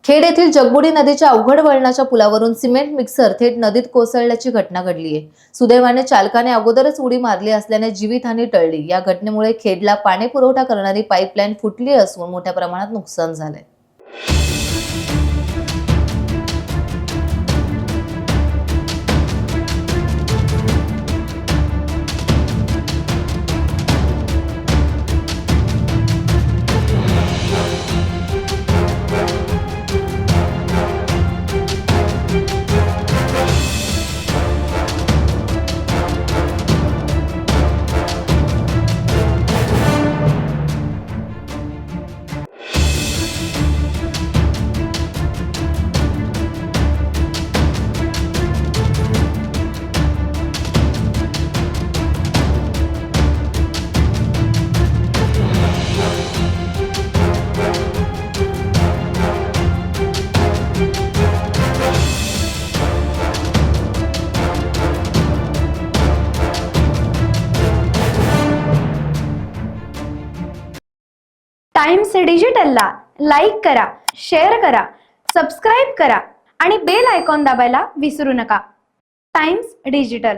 खेड येथील जगबुडी नदीच्या अवघड वळणाच्या पुलावरून सिमेंट मिक्सर थेट नदीत कोसळल्याची घटना घडली आहे। सुदैवाने चालकाने अगोदरच उडी मारली असल्याने जीवितहानी टळली। या घटनेमुळे खेडला पाणी पुरवठा करणारी पाईपलाईन फुटली असून मोठ्या प्रमाणात नुकसान झाले। टाइम्स डिजिटलला लाईक करा, शेअर करा, सबस्क्राईब करा आणि बेल आयकॉन दाबायला विसरू नका। Times digital.